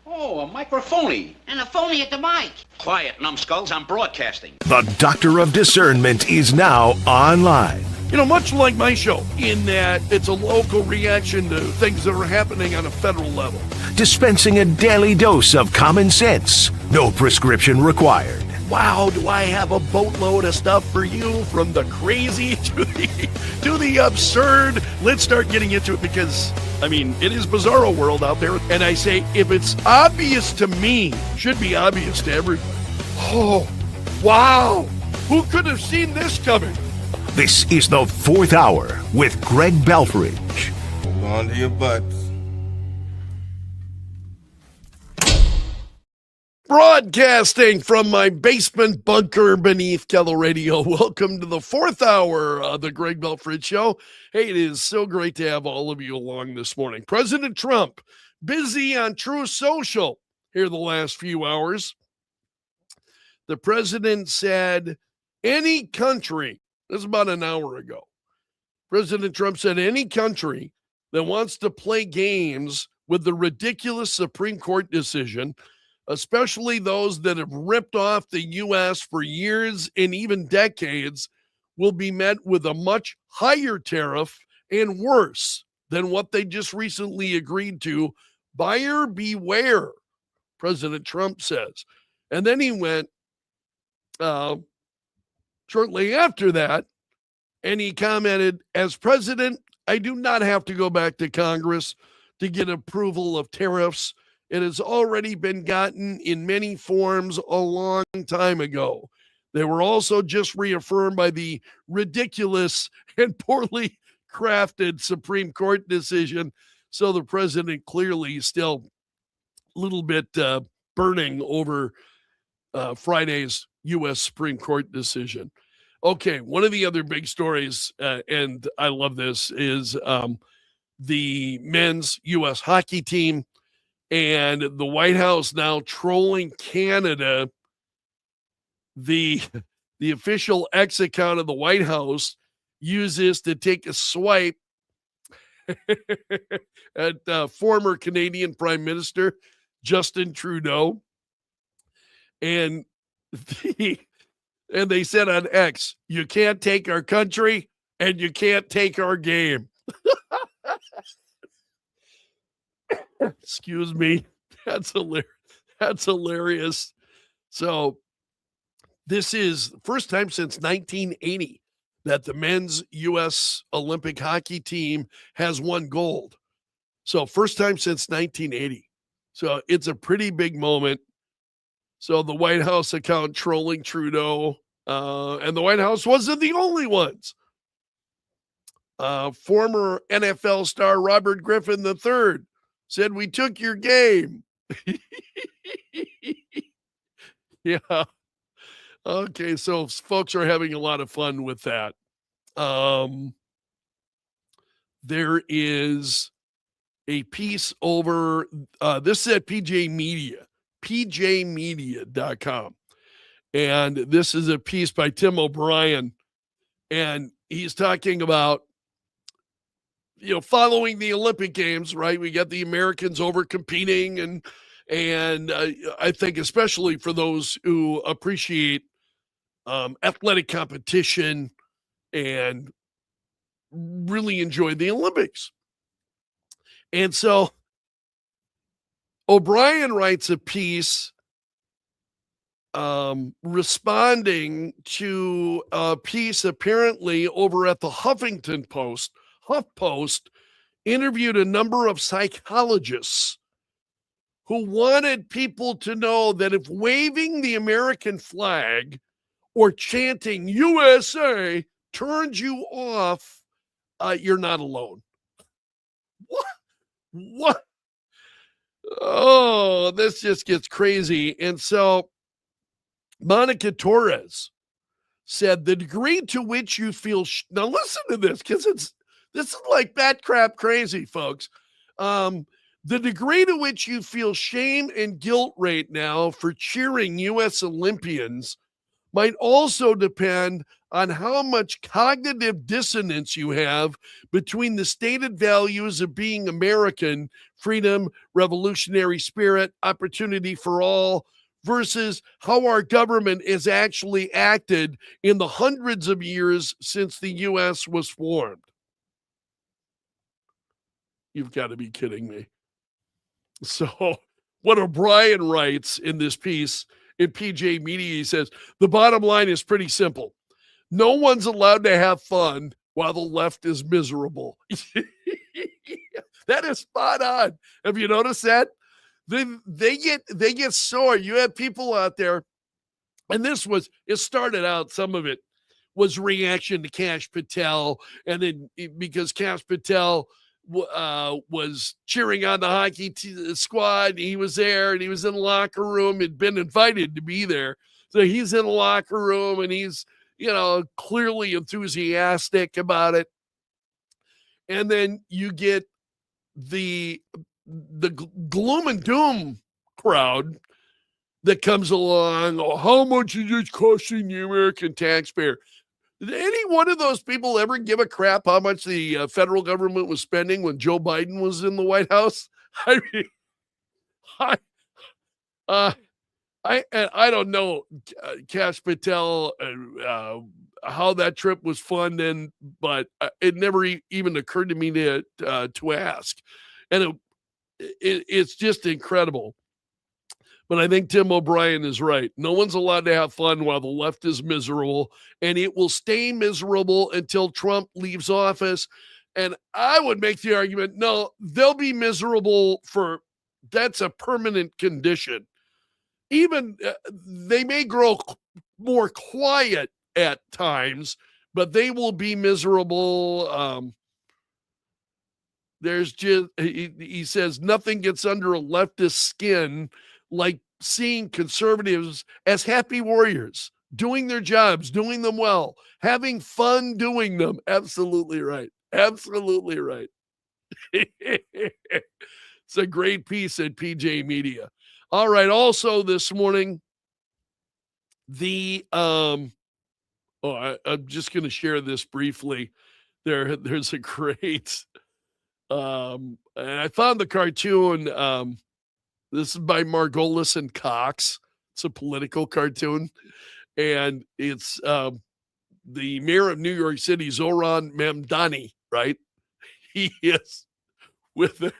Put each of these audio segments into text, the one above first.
Oh, a microphony. And a phony at the mic. Quiet, numbskulls, I'm broadcasting. The Doctor of Discernment is now online. You know, much like my show, in that it's a local reaction to things that are happening on a federal level. Dispensing a daily dose of common sense. No prescription required. Wow, do I have a boatload of stuff for you, from the crazy to the absurd. Let's start getting into it because, I mean, it is bizarro world out there. And I say, if it's obvious to me, should be obvious to everybody. Oh, wow. Who could have seen this coming? This is the Fourth Hour with Greg Belfrage. Hold on to your butts. Broadcasting from my basement bunker beneath KELO Radio. Welcome to the Fourth Hour of the Greg Belfrage Show. Hey, it is so great to have all of you along this morning. President Trump, busy on Truth Social here the last few hours. The president said any country, this is about an hour ago, President Trump said any country that wants to play games with the ridiculous Supreme Court decision, especially those that have ripped off the U.S. for years and even decades, will be met with a much higher tariff and worse than what they just recently agreed to. Buyer beware, President Trump says. And then he went shortly after that, and he commented, as president, I do not have to go back to Congress to get approval of tariffs. It has already been gotten in many forms a long time ago. They were also just reaffirmed by the ridiculous and poorly crafted Supreme Court decision. So the president clearly is still a little bit burning over Friday's U.S. Supreme Court decision. Okay, one of the other big stories, and I love this, is the men's U.S. hockey team. And the White House now trolling Canada. The official X account of the White House uses to take a swipe at former Canadian Prime Minister Justin Trudeau. And they said on X, you can't take our country and you can't take our game. Excuse me. That's hilarious. So this is the first time since 1980 that the men's U.S. Olympic hockey team has won gold. So first time since 1980. So it's a pretty big moment. So the White House account trolling Trudeau, and the White House wasn't the only ones. Former NFL star Robert Griffin III said, we took your game. Yeah. Okay, so folks are having a lot of fun with that. There is a piece over, this is at PJ Media, pjmedia.com. And this is a piece by Tim O'Brien. And he's talking about, following the Olympic Games, right? We got the Americans over competing, and I think especially for those who appreciate athletic competition and really enjoy the Olympics. And so O'Brien writes a piece responding to a piece apparently over at the Huffington Post. HuffPost interviewed a number of psychologists who wanted people to know that if waving the American flag or chanting USA turns you off, you're not alone. What? Oh, this just gets crazy. And so Monica Torres said the degree to which you feel, now listen to this, because this is like bat crap crazy, folks. The degree to which you feel shame and guilt right now for cheering U.S. Olympians might also depend on how much cognitive dissonance you have between the stated values of being American, freedom, revolutionary spirit, opportunity for all, versus how our government has actually acted in the hundreds of years since the U.S. was formed. You've got to be kidding me. So, what O'Brien writes in this piece in PJ Media, he says, the bottom line is pretty simple. No one's allowed to have fun while the left is miserable. That is spot on. Have you noticed that? They get sore. You have people out there, and it started out, some of it was reaction to Kash Patel, and then because Kash Patel was cheering on the hockey squad, he was there, and he was in the locker room, had been invited to be there. So he's in the locker room, and he's, clearly enthusiastic about it. And then you get the gloom and doom crowd that comes along. Oh, how much is this costing the American taxpayer? Did any one of those people ever give a crap how much the federal government was spending when Joe Biden was in the White House? I mean, I don't know, Kash Patel, how that trip was funded, but it never even occurred to me to ask, and it's just incredible. But I think Tim O'Brien is right. No one's allowed to have fun while the left is miserable, and it will stay miserable until Trump leaves office. And I would make the argument, no, they'll be miserable that's a permanent condition. Even they may grow more quiet at times, but they will be miserable. There's just, he says, nothing gets under a leftist skin like seeing conservatives as happy warriors, doing their jobs, doing them well, having fun doing them. Absolutely right. Absolutely right. It's a great piece at PJ Media. All right. Also this morning, I'm just going to share this briefly. There's a great, and I found the cartoon. This is by Margolis and Cox. It's a political cartoon, and it's the mayor of New York City, Zohran Mamdani, right? He is with a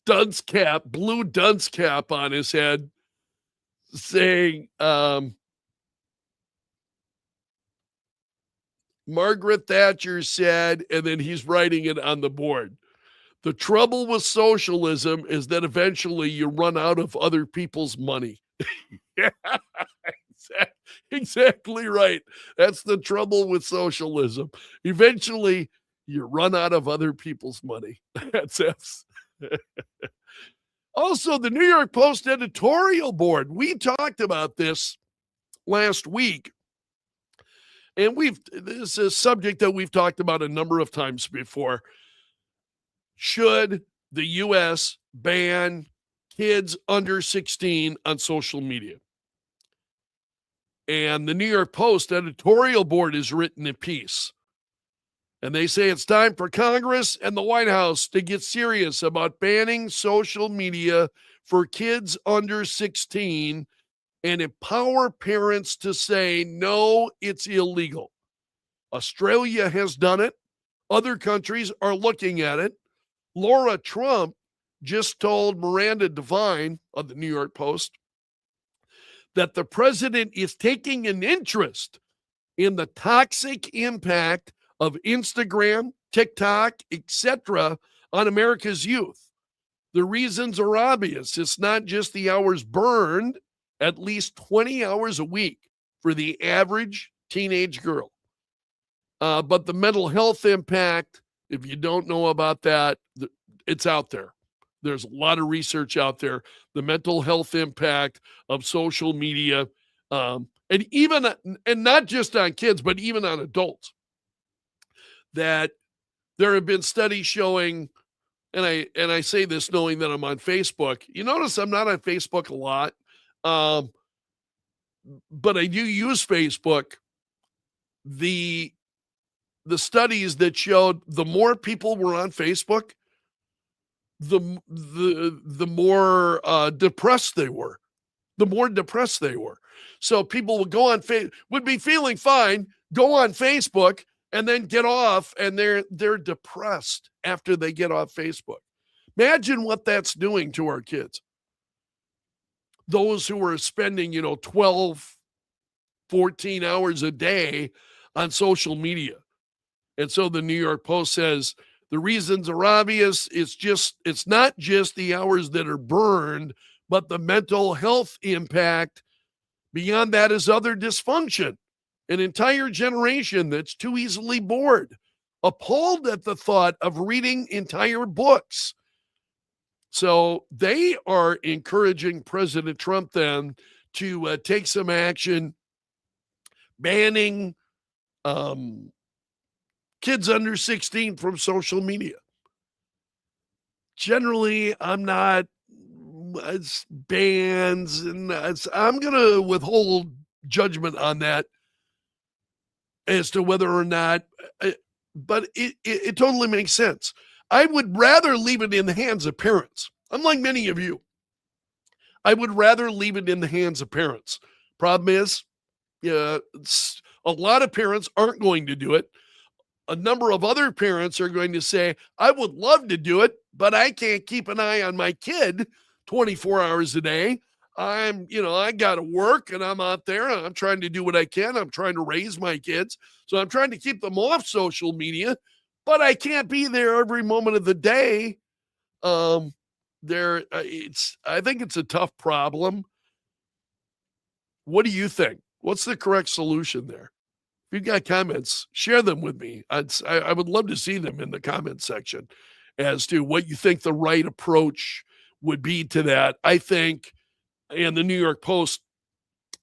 dunce cap, blue dunce cap on his head, saying, Margaret Thatcher said, and then he's writing it on the board. The trouble with socialism is that eventually you run out of other people's money. Yeah, exactly right. That's the trouble with socialism. Eventually you run out of other people's money. That's Also, the New York Post editorial board. We talked about this last week. And this is a subject that we've talked about a number of times before. Should the U.S. ban kids under 16 on social media? And the New York Post editorial board has written a piece. And they say it's time for Congress and the White House to get serious about banning social media for kids under 16 and empower parents to say, no, it's illegal. Australia has done it. Other countries are looking at it. Laura Trump just told Miranda Devine of the New York Post that the president is taking an interest in the toxic impact of Instagram, TikTok, etc. on America's youth. The reasons are obvious. It's not just the hours burned, at least 20 hours a week for the average teenage girl. But the mental health impact, if you don't know about that, it's out there. There's a lot of research out there. The mental health impact of social media, and not just on kids, but even on adults. That there have been studies showing, and I say this knowing that I'm on Facebook. You notice I'm not on Facebook a lot. but I do use Facebook. The studies that showed the more people were on Facebook, the more depressed they were. The more depressed they were. So people would go on would be feeling fine, go on Facebook, and then get off, and they're depressed after they get off Facebook. Imagine what that's doing to our kids. Those who are spending, 12, 14 hours a day on social media. And so the New York Post says the reasons are obvious. It's not just the hours that are burned, but the mental health impact. Beyond that is other dysfunction. An entire generation that's too easily bored, appalled at the thought of reading entire books. So they are encouraging President Trump then to take some action, banning kids under 16 from social media. Generally, I'm not. It's bans, and I'm going to withhold judgment on that as to whether or not, but it totally makes sense. I would rather leave it in the hands of parents. Unlike many of you, I would rather leave it in the hands of parents. Problem is, a lot of parents aren't going to do it. A number of other parents are going to say, I would love to do it, but I can't keep an eye on my kid 24 hours a day. I got to work, and I'm out there and I'm trying to do what I can. I'm trying to raise my kids. So I'm trying to keep them off social media, but I can't be there every moment of the day. I think it's a tough problem. What do you think? What's the correct solution there? If you've got comments, share them with me. I would love to see them in the comment section as to what you think the right approach would be to that. I think, and the New York Post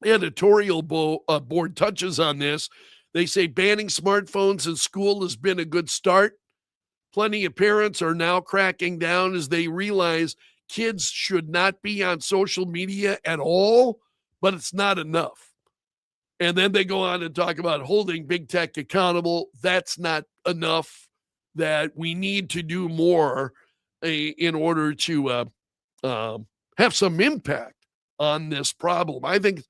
editorial board touches on this. They say banning smartphones in school has been a good start. Plenty of parents are now cracking down as they realize kids should not be on social media at all, but it's not enough. And then they go on and talk about holding big tech accountable. That's not enough, that we need to do more in order to have some impact on this problem. I think,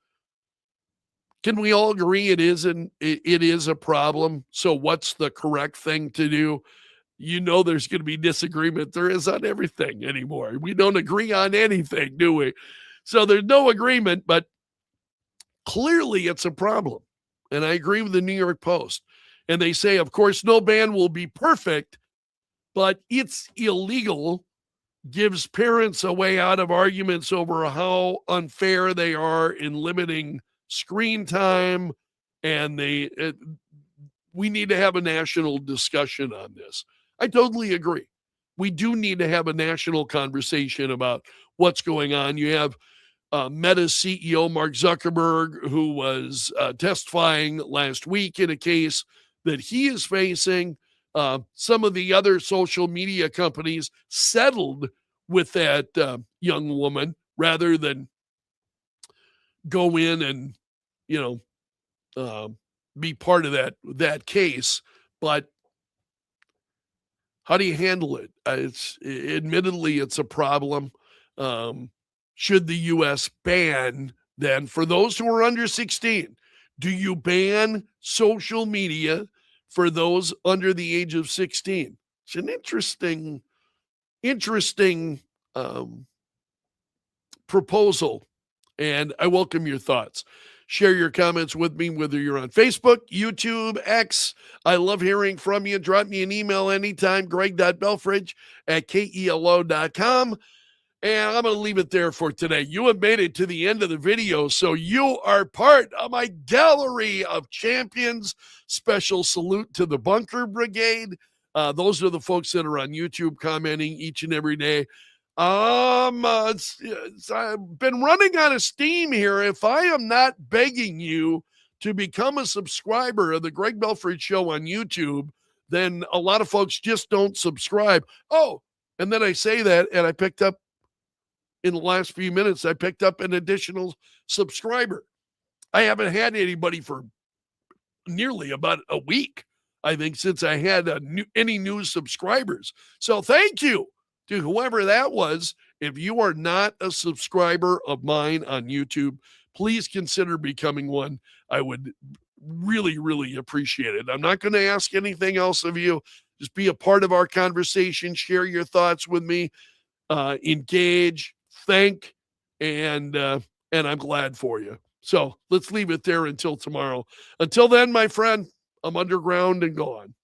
can we all agree it is a problem? So what's the correct thing to do? There's going to be disagreement. There is on everything anymore. We don't agree on anything, do we? So there's no agreement, but clearly it's a problem. And I agree with the New York Post. And they say, of course, no ban will be perfect, but it's illegal, gives parents a way out of arguments over how unfair they are in limiting screen time. And we need to have a national discussion on this. I totally agree. We do need to have a national conversation about what's going on. You have Meta CEO Mark Zuckerberg, who was testifying last week in a case that he is facing. Some of the other social media companies settled with that young woman rather than go in and, be part of that case. But how do you handle it? Admittedly, it's a problem. Should the U.S. ban then for those who are under 16? Do you ban social media for those under the age of 16? It's an interesting proposal, and I welcome your thoughts. Share your comments with me, whether you're on Facebook, YouTube, X. I love hearing from you. Drop me an email anytime, greg.belfrage@kelo.com. And I'm going to leave it there for today. You have made it to the end of the video, so you are part of my gallery of champions. Special salute to the Bunker Brigade. Those are the folks that are on YouTube commenting each and every day. I've been running out of steam here. If I am not begging you to become a subscriber of the Greg Belfrage Show on YouTube, then a lot of folks just don't subscribe. Oh, and then I say that, and I picked up, in the last few minutes, I picked up an additional subscriber. I haven't had anybody for nearly about a week, I think, since I had any new subscribers. So thank you to whoever that was. If you are not a subscriber of mine on YouTube, please consider becoming one. I would really, really appreciate it. I'm not going to ask anything else of you. Just be a part of our conversation. Share your thoughts with me. Engage, think, and I'm glad for you. So let's leave it there until tomorrow. Until then, my friend, I'm underground and gone.